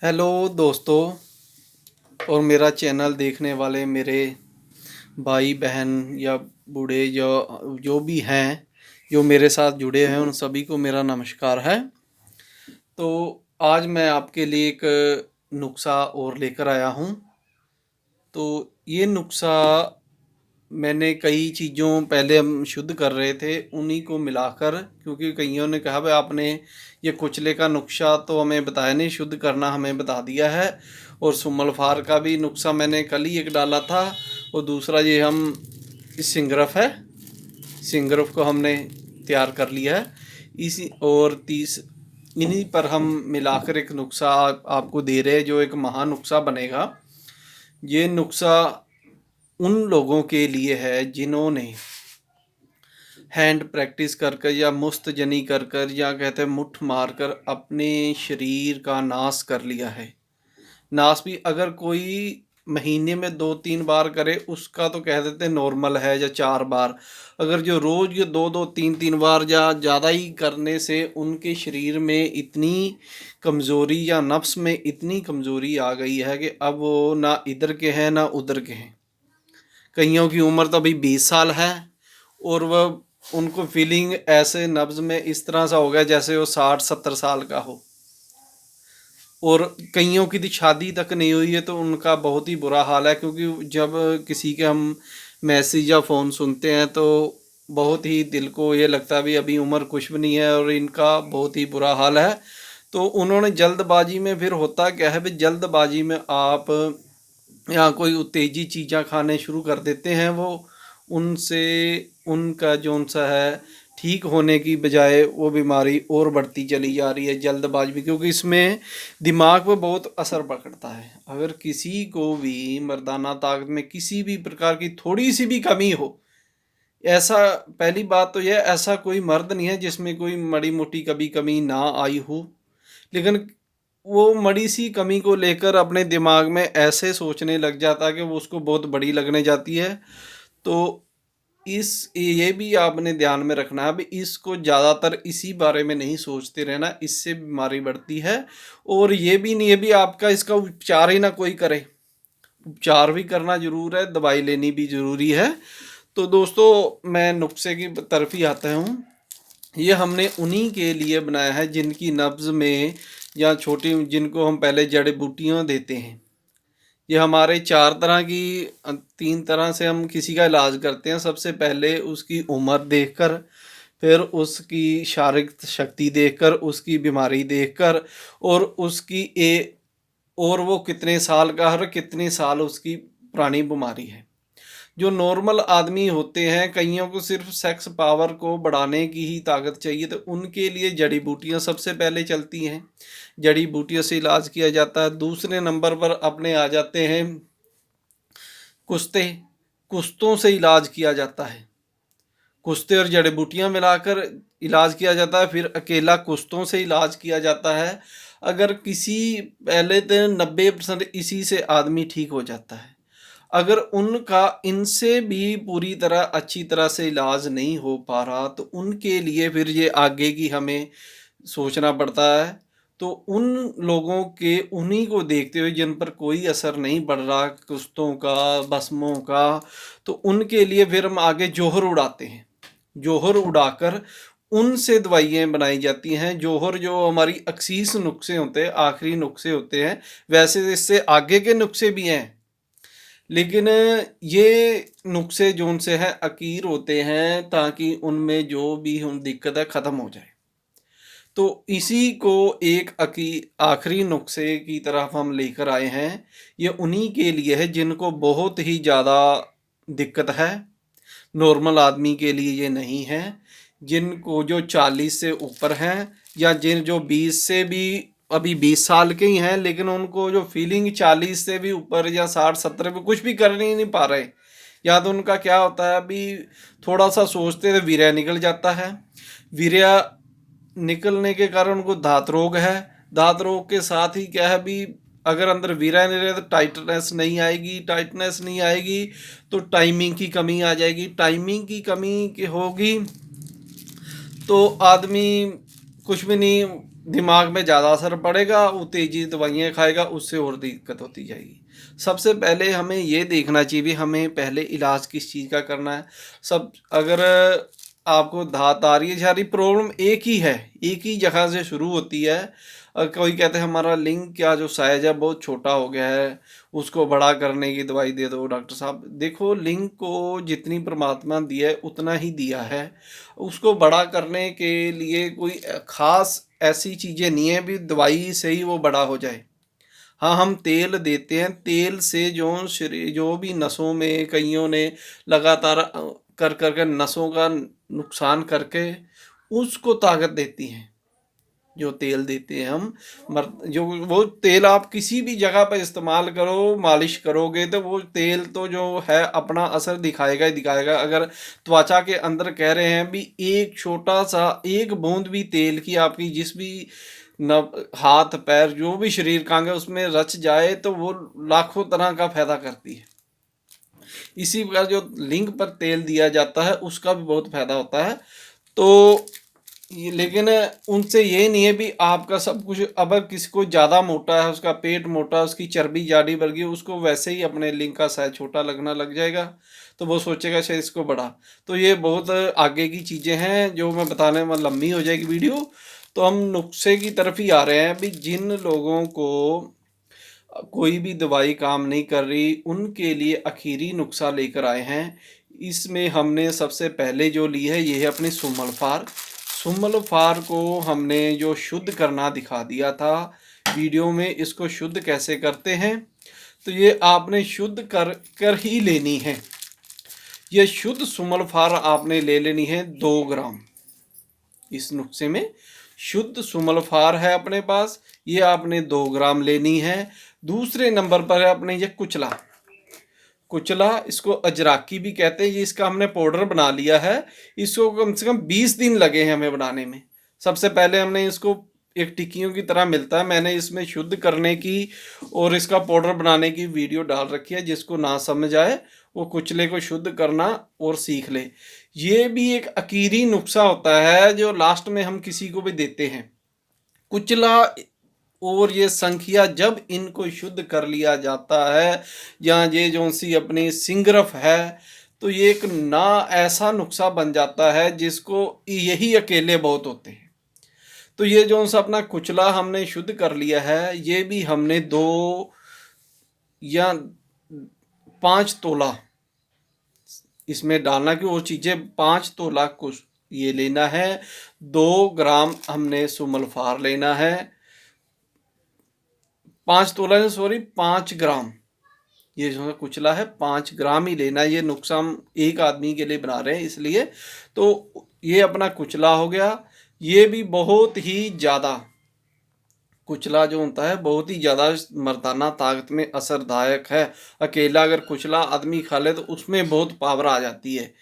Hello दोस्तों और मेरा चैनल देखने वाले मेरे भाई बहन या बूढ़े जो जो भी हैं जो मेरे साथ जुड़े हैं उन सभी को मेरा नमस्कार है। तो आज मैं आपके लिए एक नुस्खा और लेकर आया हूँ। तो ये नुस्खा मैंने कई चीज़ों पहले हम शुद्ध कर रहे थे उन्हीं को मिलाकर, क्योंकि कईयों ने कहा भाई आपने ये कुचले का नुस्खा तो हमें बताया नहीं, शुद्ध करना हमें बता दिया है। और सुमल फार का भी नुस्खा मैंने कल ही एक डाला था। और दूसरा ये हम सिंगरफ है, सिंगरफ को हमने तैयार कर लिया है इसी। और इन्हीं पर हम मिलाकर एक नुस्खा आपको दे रहे हैं जो एक महा नुस्खा बनेगा। ये नुस्खा उन लोगों के लिए है जिन्होंने हैंड प्रैक्टिस कर कर या मुस्तजनी कर कर या कहते हैं मुठ मार कर अपने शरीर का नाश कर लिया है। नाश भी अगर कोई महीने में 2-3 बार करे उसका तो कह देते हैं नॉर्मल है, या 4 बार। अगर जो रोज़ ये 2-2 3-3 बार या ज़्यादा ही करने से उनके शरीर में इतनी कमज़ोरी या नफ्स में इतनी कमज़ोरी आ गई है कि अब वो ना इधर के हैं ना उधर के हैं। कईयों की उम्र तो अभी 20 साल है और वह उनको फीलिंग ऐसे नब्ज़ में इस तरह सा हो गया जैसे वो 60-70 साल का हो। और कईयों की तो शादी तक नहीं हुई है तो उनका बहुत ही बुरा हाल है, क्योंकि जब किसी के हम मैसेज या फ़ोन सुनते हैं तो बहुत ही दिल को ये लगता है भी अभी उम्र कुछ भी नहीं है और इनका बहुत ही बुरा हाल है। तो उन्होंने जल्दबाजी में, फिर होता क्या है भी जल्दबाजी में आप या कोई उत्तेजित चीज़ें खाने शुरू कर देते हैं, वो उनसे उनका जौन सा है ठीक होने की बजाय वो बीमारी और बढ़ती चली जा रही है जल्दबाजी में, क्योंकि इसमें दिमाग पर बहुत असर पकड़ता है। अगर किसी को भी मर्दाना ताकत में किसी भी प्रकार की थोड़ी सी भी कमी हो, ऐसा पहली बात तो यह ऐसा कोई मर्द नहीं है जिसमें कोई मड़ी मोटी कभी कमी ना आई हो, लेकिन वो मड़ी सी कमी को लेकर अपने दिमाग में ऐसे सोचने लग जाता है कि वो उसको बहुत बड़ी लगने जाती है। तो इस ये भी आपने ध्यान में रखना है भी इसको ज़्यादातर इसी बारे में नहीं सोचते रहना, इससे बीमारी बढ़ती है। और ये भी नहीं है भी आपका इसका उपचार ही ना कोई करे, उपचार भी करना ज़रूर है, दवाई लेनी भी ज़रूरी है। तो दोस्तों मैं नुस्खे की तरफ ही आता हूँ। ये हमने उन्हीं के लिए बनाया है जिनकी नब्ज़ में या छोटी, जिनको हम पहले जड़ी बूटियाँ देते हैं। ये हमारे 4 तरह की 3 तरह से हम किसी का इलाज करते हैं। सबसे पहले उसकी उम्र देखकर, फिर उसकी शारीरिक शक्ति देखकर, उसकी बीमारी देखकर, और उसकी और वो कितने साल का है और कितने साल उसकी पुरानी बीमारी है। जो नॉर्मल आदमी होते हैं कईयों को सिर्फ सेक्स पावर को बढ़ाने की ही ताकत चाहिए, तो उनके लिए जड़ी बूटियां सबसे पहले चलती हैं। जड़ी बूटियों से इलाज किया जाता है। दूसरे नंबर पर अपने आ जाते हैं कुश्ते, कुश्तों से इलाज किया जाता है। कुश्ते और जड़ी बूटियां मिलाकर इलाज किया जाता है। फिर अकेला कुश्तों से इलाज किया जाता है। अगर किसी पहले तो 90% इसी से आदमी ठीक हो जाता है। अगर उनका इनसे भी पूरी तरह अच्छी तरह से इलाज नहीं हो पा रहा तो उनके लिए फिर ये आगे की हमें सोचना पड़ता है। तो उन लोगों के उन्हीं को देखते हुए जिन पर कोई असर नहीं पड़ रहा कुश्तों का, भस्मों का, तो उनके लिए फिर हम आगे जोहर उड़ाते हैं। जोहर उड़ाकर उनसे दवाइयाँ बनाई जाती हैं। जोहर जो हमारी अक्सीस नुस्खे होते हैं, आखिरी नुस्खे होते हैं। वैसे इससे आगे के नुस्खे भी हैं, लेकिन ये नुस्खे जो उनसे हैं अकीर होते हैं ताकि उनमें जो भी उन दिक्कत है ख़त्म हो जाए। तो इसी को एक आखिरी नुस्खे की तरफ हम लेकर आए हैं। ये उन्हीं के लिए है जिनको बहुत ही ज़्यादा दिक्कत है, नॉर्मल आदमी के लिए ये नहीं है। जिनको जो 40 से ऊपर हैं या जिन जो 20 से भी अभी 20 साल के ही हैं, लेकिन उनको जो फीलिंग 40 से भी ऊपर या 60-70 पे कुछ भी कर ही नहीं पा रहे, या तो उनका क्या होता है अभी थोड़ा सा सोचते तो वीर्य निकल जाता है। वीर्य निकलने के कारण उनको धात रोग है। धात रोग के साथ ही क्या है भी अगर अंदर वीर्य नहीं रहे तो टाइटनेस नहीं आएगी, टाइटनेस नहीं आएगी तो टाइमिंग की कमी आ जाएगी। टाइमिंग की कमी की होगी तो आदमी कुछ भी नहीं, दिमाग में ज़्यादा असर पड़ेगा, वो तेज़ी दवाइयाँ खाएगा, उससे और दिक्कत होती जाएगी। सबसे पहले हमें ये देखना चाहिए भी हमें पहले इलाज किस चीज़ का करना है। सब अगर आपको धात आ रही है, सारी प्रॉब्लम एक ही है, एक ही जगह से शुरू होती है। कोई कहते हैं हमारा लिंग क्या जो साइज है बहुत छोटा हो गया है, उसको बड़ा करने की दवाई दे दो डॉक्टर साहब। देखो, लिंग को जितनी परमात्मा दिया है उतना ही दिया है, उसको बड़ा करने के लिए कोई ख़ास ऐसी चीज़ें नहीं है भी दवाई से ही वो बड़ा हो जाए। हाँ, हम तेल देते हैं, तेल से जो शरीर जो भी नसों में कइयों ने लगातार कर कर के नसों का नुकसान करके उसको ताकत देती हैं। जो तेल देते हैं हम जो वो तेल आप किसी भी जगह पर इस्तेमाल करो, मालिश करोगे तो वो तेल तो जो है अपना असर दिखाएगा ही दिखाएगा। अगर त्वचा के अंदर कह रहे हैं भी एक छोटा सा एक बूंद भी तेल की आपकी जिस भी न हाथ पैर जो भी शरीर का अंग है उसमें रच जाए तो वो लाखों तरह का फायदा करती है। इसी प्रकार जो लिंग पर तेल दिया जाता है उसका भी बहुत फायदा होता है। तो लेकिन उनसे ये नहीं है भी आपका सब कुछ, अब किसी को ज़्यादा मोटा है, उसका पेट मोटा, उसकी चर्बी जाड़ी बढ़ गई, उसको वैसे ही अपने लिंग का साइज छोटा लगना लग जाएगा, तो वो सोचेगा शायद इसको बड़ा। तो ये बहुत आगे की चीज़ें हैं जो मैं बताने में लंबी हो जाएगी वीडियो। तो हम नुस्खे की तरफ ही आ रहे हैं भी जिन लोगों को कोई भी दवाई काम नहीं कर रही उनके लिए आखिरी नुस्खा लेकर आए हैं। इसमें हमने सबसे पहले जो ली है ये है अपनी सुमलफार। सुमलफार को हमने जो शुद्ध करना दिखा दिया था वीडियो में, इसको शुद्ध कैसे करते हैं। तो ये आपने शुद्ध कर कर ही लेनी है। ये शुद्ध सुमलफार आपने ले लेनी है 2 ग्राम। इस नुस्खे में शुद्ध सुमलफार है अपने पास, ये आपने 2 ग्राम लेनी है। दूसरे नंबर पर है अपने ये कुचला। कुचला, इसको अजराकी भी कहते हैं। ये इसका हमने पाउडर बना लिया है। इसको कम से कम 20 दिन लगे हैं हमें बनाने में। सबसे पहले हमने इसको एक टिक्कियों की तरह मिलता है, मैंने इसमें शुद्ध करने की और इसका पाउडर बनाने की वीडियो डाल रखी है। जिसको ना समझ आए वो कुचले को शुद्ध करना और सीख ले। ये भी एक आखिरी नुस्खा होता है जो लास्ट में हम किसी को भी देते हैं। कुचला और ये संखिया जब इनको शुद्ध कर लिया जाता है, या ये जो सी अपनी सिंगरफ है, तो ये एक ना ऐसा नुस्खा बन जाता है जिसको यही अकेले बहुत होते हैं। तो ये जो सा अपना कुचला हमने शुद्ध कर लिया है, ये भी हमने 2 या 5 तोला इसमें डालना की, वो चीज़ें 5 तोला कुछ ये लेना है। 2 ग्राम हमने सुमलफार लेना है। 5 तोला नहीं, सॉरी 5 ग्राम। ये जो है कुचला है 5 ग्राम ही लेना है। ये नुस्खा हम एक आदमी के लिए बना रहे हैं इसलिए। तो ये अपना कुचला हो गया। ये भी बहुत ही ज़्यादा कुचला जो होता है बहुत ही ज़्यादा मर्दाना ताकत में असरदायक है। अकेला अगर कुचला आदमी खा ले तो उसमें बहुत पावर आ जाती है,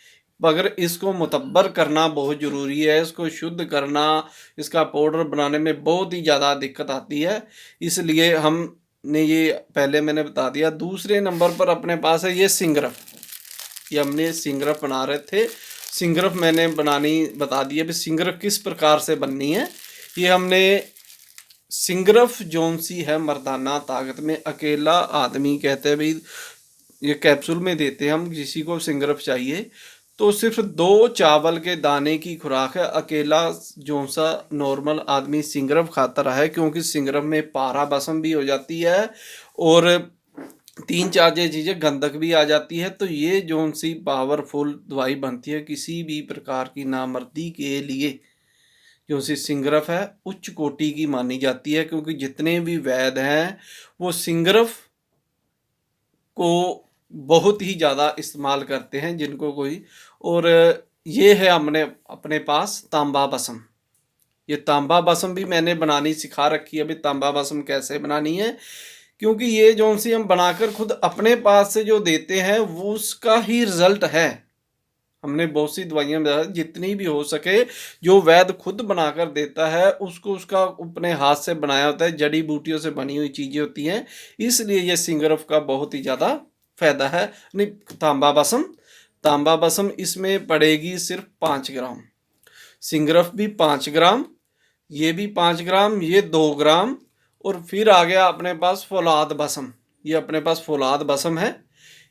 मगर इसको मुतब्बर करना बहुत ज़रूरी है। इसको शुद्ध करना, इसका पाउडर बनाने में बहुत ही ज़्यादा दिक्कत आती है, इसलिए हमने ये पहले मैंने बता दिया। दूसरे नंबर पर अपने पास है ये सिंगरफ। ये हमने सिंगरफ बना रहे थे, सिंगरफ मैंने बनानी बता दी है। भी सिंगरफ किस प्रकार से बननी है, ये हमने सिंगरफ जौन सी है मर्दाना ताकत में, अकेला आदमी कहते हैं भाई ये कैप्सूल में देते हैं हम किसी को सिंगरफ चाहिए तो सिर्फ 2 चावल के दाने की खुराक है। अकेला जो सा नॉर्मल आदमी सिंगरफ खाता रहा है, क्योंकि सिंगरफ में पारा बसम भी हो जाती है और 3-4 चीज़ें गंधक भी आ जाती है। तो ये जोन सी पावरफुल दवाई बनती है किसी भी प्रकार की नामर्दी के लिए। जो सी सिंगरफ है उच्च कोटि की मानी जाती है, क्योंकि जितने भी वैद्य हैं वो सिंगरफ को बहुत ही ज़्यादा इस्तेमाल करते हैं जिनको कोई। और ये है हमने अपने पास तांबा बसम। ये तांबा बसम भी मैंने बनानी सिखा रखी है। अभी तांबा बसम कैसे बनानी है, क्योंकि ये जो सी हम बनाकर खुद अपने पास से जो देते हैं वो उसका ही रिजल्ट है। हमने बहुत सी दवाइयाँ जितनी भी हो सके जो वैद्य खुद बनाकर देता है उसको उसका अपने हाथ से बनाया होता है, जड़ी बूटियों से बनी हुई चीज़ें होती हैं, इसलिए ये सिंगरफ का बहुत ही ज़्यादा फायदा है। नहीं, तांबा बसम इसमें पड़ेगी सिर्फ 5 ग्राम, सिंगरफ भी 5 ग्राम। ये भी 5 ग्राम, ये 2 ग्राम, और फिर आ गया अपने पास फौलाद बसम। ये अपने पास फौलाद बसम है,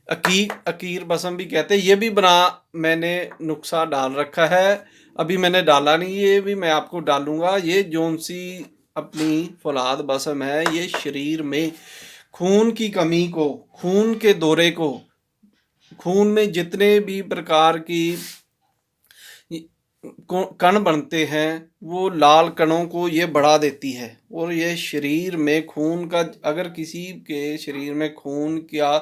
अकीर बसम भी कहते हैं। ये भी बना मैंने नुस्खा डाल रखा है, अभी मैंने डाला नहीं, ये भी मैं आपको डालूंगा। ये जौन सी अपनी फौलाद बसम है, ये शरीर में खून की कमी को, खून के दौरे को, खून में जितने भी प्रकार की कण बनते हैं वो लाल कणों को ये बढ़ा देती है। और ये शरीर में खून का, अगर किसी के शरीर में खून का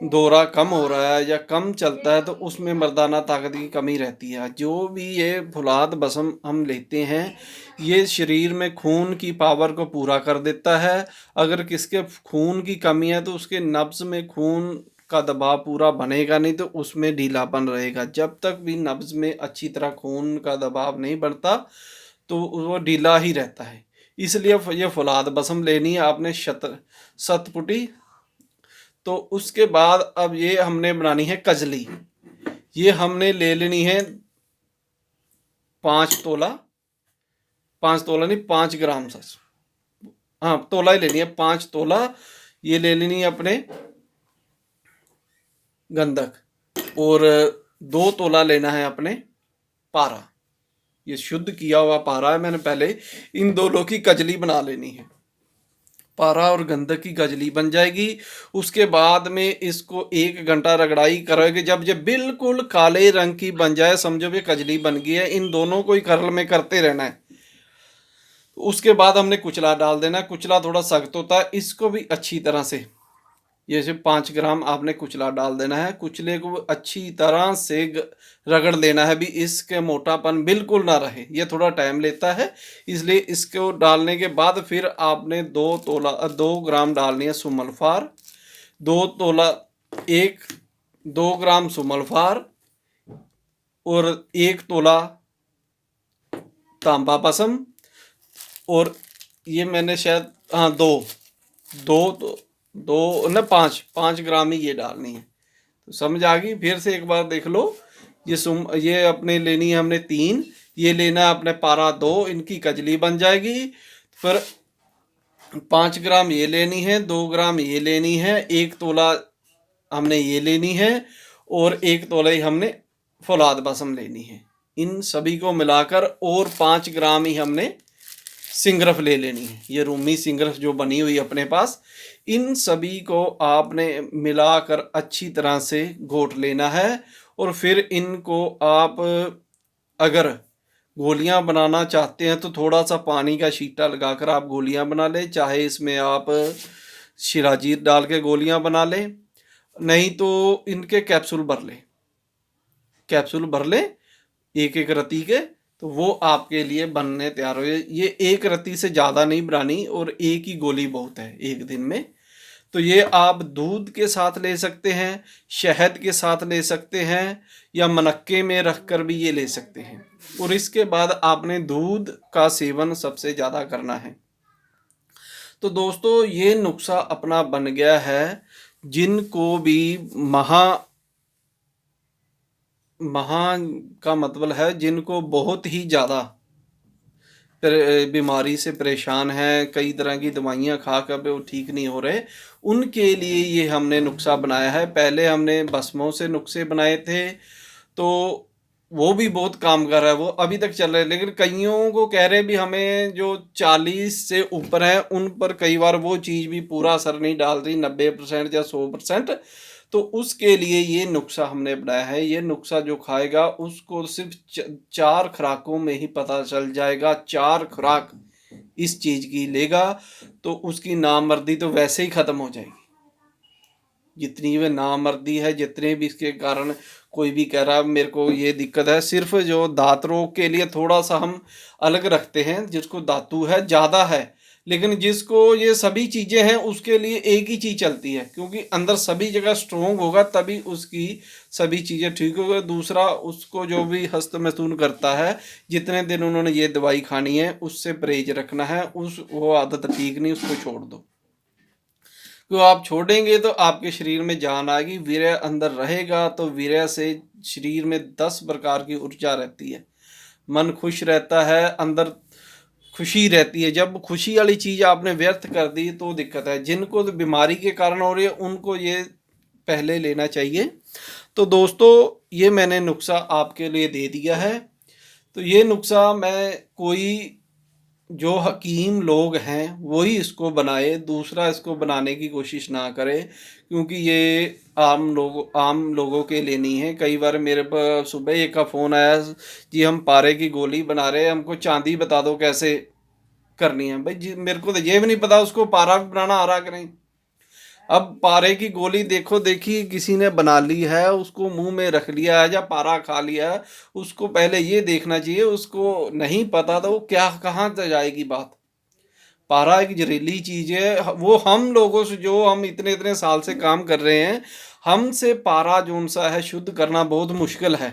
दौरा कम हो रहा है या कम चलता है तो उसमें मर्दाना ताकत की कमी रहती है। जो भी ये फौलाद बसम हम लेते हैं, ये शरीर में खून की पावर को पूरा कर देता है। अगर किसके खून की कमी है तो उसके नब्ज में खून का दबाव पूरा बनेगा नहीं, तो उसमें ढीलापन रहेगा। जब तक भी नब्ज में अच्छी तरह खून का दबाव नहीं बढ़ता तो वो ढीला ही रहता है। इसलिए ये फौलाद बसम लेनी है आपने शतपुटी। तो उसके बाद अब ये हमने बनानी है कजली। ये हमने ले लेनी है 5 तोला, 5 तोला नहीं, 5 ग्राम सच, हाँ तोला ही लेनी है, 5 तोला। ये ले लेनी है अपने गंधक, और 2 तोला लेना है अपने पारा। ये शुद्ध किया हुआ पारा है, मैंने पहले इन दोनों की कजली बना लेनी है। पारा और गंधक की कजली बन जाएगी। उसके बाद में इसको 1 घंटा रगड़ाई करोगे, जब ये बिल्कुल काले रंग की बन जाए समझो ये कजली बन गई है। इन दोनों को ही कर्ल में करते रहना है। उसके बाद हमने कुचला डाल देना है। कुचला थोड़ा सख्त होता है, इसको भी अच्छी तरह से, जैसे 5 ग्राम आपने कुचला डाल देना है। कुचले को अच्छी तरह से रगड़ लेना है, भी इसके मोटापन बिल्कुल ना रहे, ये थोड़ा टाइम लेता है। इसलिए इसको डालने के बाद फिर आपने 2 ग्राम डालनी है सुमलफार, 2 तोला, 2 ग्राम सुमलफार, और 1 तोला तांबा पसम, और ये मैंने शायद, हाँ, दो तो 5 ग्राम ही ये डालनी है। तो समझ आ गई? फिर से एक बार देख लो। ये अपने लेनी है हमने 3, ये लेना है अपने पारा 2, इनकी कजली बन जाएगी। फिर 5 ग्राम ये लेनी है, 2 ग्राम ये लेनी है, 1 तोला हमने ये लेनी है, और 1 तोला ही हमने फौलाद बसम लेनी है। इन सभी को मिलाकर और 5 ग्राम ही हमने सिंगरफ ले लेनी है, ये रूमी सिंगरफ जो बनी हुई अपने पास। इन सभी को आपने मिलाकर अच्छी तरह से घोट लेना है। और फिर इनको आप अगर गोलियां बनाना चाहते हैं तो थोड़ा सा पानी का छींटा लगाकर आप गोलियां बना लें, चाहे इसमें आप शिराजीत डाल के गोलियां बना लें, नहीं तो इनके कैप्सूल भर लें, कैप्सूल भर लें एक एक रत्ती के, तो वो आपके लिए बनने तैयार हो। ये एक रत्ती से ज़्यादा नहीं बनानी, और एक ही गोली बहुत है एक दिन में। तो ये आप दूध के साथ ले सकते हैं, शहद के साथ ले सकते हैं, या मनक्के में रख कर भी ये ले सकते हैं। और इसके बाद आपने दूध का सेवन सबसे ज़्यादा करना है। तो दोस्तों ये नुस्खा अपना बन गया है। जिनको भी महा महा का मतलब है जिनको बहुत ही ज़्यादा बीमारी से परेशान है, कई तरह की दवाइयाँ खा कर वो ठीक नहीं हो रहे, उनके लिए ये हमने नुस्खा बनाया है। पहले हमने भस्मों से नुस्खे बनाए थे, तो वो भी बहुत काम कर रहा है, वो अभी तक चल रहे हैं। लेकिन कईयों को कह रहे भी हमें जो 40 से ऊपर है उन पर कई बार वो चीज़ भी पूरा असर नहीं डाल रही, 90% या 100%। तो उसके लिए ये नुस्खा हमने बनाया है। ये नुस्खा जो खाएगा उसको सिर्फ 4 खुराकों में ही पता चल जाएगा। 4 खुराक इस चीज़ की लेगा तो उसकी नामर्दी तो वैसे ही ख़त्म हो जाएगी। जितनी भी नामर्दी है, जितने भी इसके कारण कोई भी कह रहा है मेरे को ये दिक्कत है, सिर्फ जो दांत रोग के लिए थोड़ा सा हम अलग रखते हैं, जिसको धातु है ज़्यादा है, लेकिन जिसको ये सभी चीज़ें हैं उसके लिए एक ही चीज़ चलती है, क्योंकि अंदर सभी जगह स्ट्रोंग होगा तभी उसकी सभी चीज़ें ठीक होगा। दूसरा, उसको जो भी हस्त मैथुन करता है, जितने दिन उन्होंने ये दवाई खानी है उससे परहेज रखना है, वो आदत ठीक नहीं, उसको छोड़ दो। तो आप छोड़ेंगे तो आपके शरीर में जान आएगी, वीर्य अंदर रहेगा तो वीर्य से शरीर में 10 प्रकार की ऊर्जा रहती है, मन खुश रहता है, अंदर खुशी रहती है। जब खुशी वाली चीज़ आपने व्यर्थ कर दी तो दिक्कत है। जिनको तो बीमारी के कारण हो रही है उनको ये पहले लेना चाहिए। तो दोस्तों ये मैंने नुस्खा आपके लिए दे दिया है। तो ये नुस्खा मैं कोई जो हकीम लोग हैं वही इसको बनाए, दूसरा इसको बनाने की कोशिश ना करे, क्योंकि ये आम लोगों के लिए नहीं है। कई बार मेरे पास सुबह एक का फ़ोन आया, जी हम पारे की गोली बना रहे हैं, हमको चांदी बता दो कैसे करनी है। भाई जी मेरे को तो ये भी नहीं पता उसको पारा भी बनाना आ रहा कि नहीं। अब पारे की गोली देखो देखी किसी ने बना ली है, उसको मुंह में रख लिया है या पारा खा लिया है, उसको पहले ये देखना चाहिए। उसको नहीं पता तो वो क्या कहाँ तक जाएगी बात। पारा एक जहरीली चीज है। वो हम लोगों से जो हम इतने इतने साल से काम कर रहे हैं, हमसे पारा जोन सा है शुद्ध करना बहुत मुश्किल है।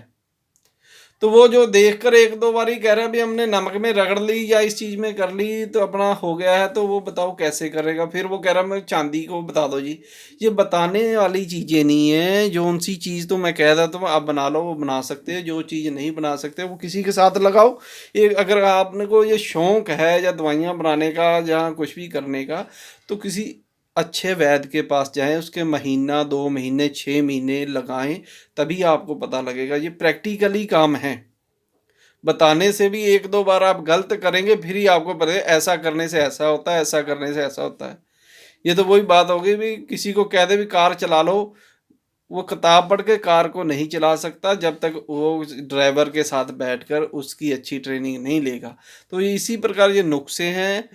तो वो जो देखकर एक दो बार ही कह रहा है भी हमने नमक में रगड़ ली या इस चीज में कर ली तो अपना हो गया है, तो वो बताओ कैसे करेगा। फिर वो कह रहा मैं चांदी को बता दो जी। ये बताने वाली चीजें नहीं है। जो उनसी चीज तो मैं कह रहा तो आप बना लो, वो बना सकते हो। जो चीज नहीं बना सकते वो किसी के साथ लगाओ। एक अगर आपने को ये शौक है या दवाइयाँ बनाने का या कुछ भी करने का, तो किसी अच्छे वैद्य के पास जाएं, उसके महीना 2 महीने 6 महीने लगाएं, तभी आपको पता लगेगा। ये प्रैक्टिकली काम है। बताने से भी एक दो बार आप गलत करेंगे फिर ही आपको पता है ऐसा करने से ऐसा होता है, ऐसा करने से ऐसा होता है। ये तो वही बात होगी भी किसी को कह दे भी कार चला लो, वो किताब पढ़ के कार को नहीं चला सकता जब तक वो ड्राइवर के साथ बैठकर उसकी अच्छी ट्रेनिंग नहीं लेगा। तो ये इसी प्रकार ये नुस्खे हैं।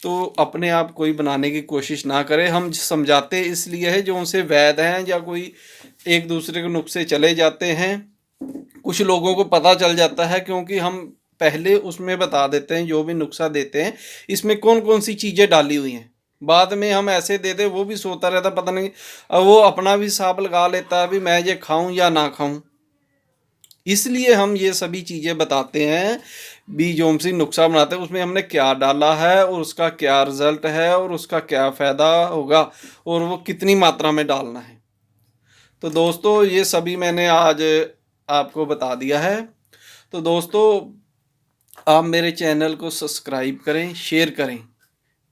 तो अपने आप कोई बनाने की कोशिश ना करें। हम समझाते इसलिए है जो उनसे वैध हैं या कोई एक दूसरे के नुस्खे चले जाते हैं, कुछ लोगों को पता चल जाता है, क्योंकि हम पहले उसमें बता देते हैं जो भी नुस्खा देते हैं इसमें कौन कौन सी चीज़ें डाली हुई हैं। बाद में हम ऐसे दे दे वो भी सोता रहता पता नहीं, अब वो अपना भी हिसाब लगा लेता है भी मैं ये खाऊं या ना खाऊं। इसलिए हम ये सभी चीज़ें बताते हैं भी जो हम सी नुस्खा बनाते हैं उसमें हमने क्या डाला है और उसका क्या रिजल्ट है और उसका क्या फ़ायदा होगा और वो कितनी मात्रा में डालना है। तो दोस्तों ये सभी मैंने आज आपको बता दिया है। तो दोस्तों आप मेरे चैनल को सब्सक्राइब करें, शेयर करें,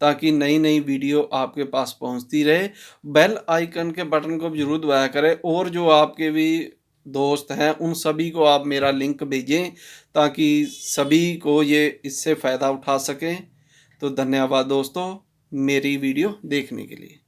ताकि नई नई वीडियो आपके पास पहुंचती रहे। बेल आइकन के बटन को जरूर दबाया करें और जो आपके भी दोस्त हैं उन सभी को आप मेरा लिंक भेजें ताकि सभी को ये इससे फ़ायदा उठा सकें। तो धन्यवाद दोस्तों मेरी वीडियो देखने के लिए।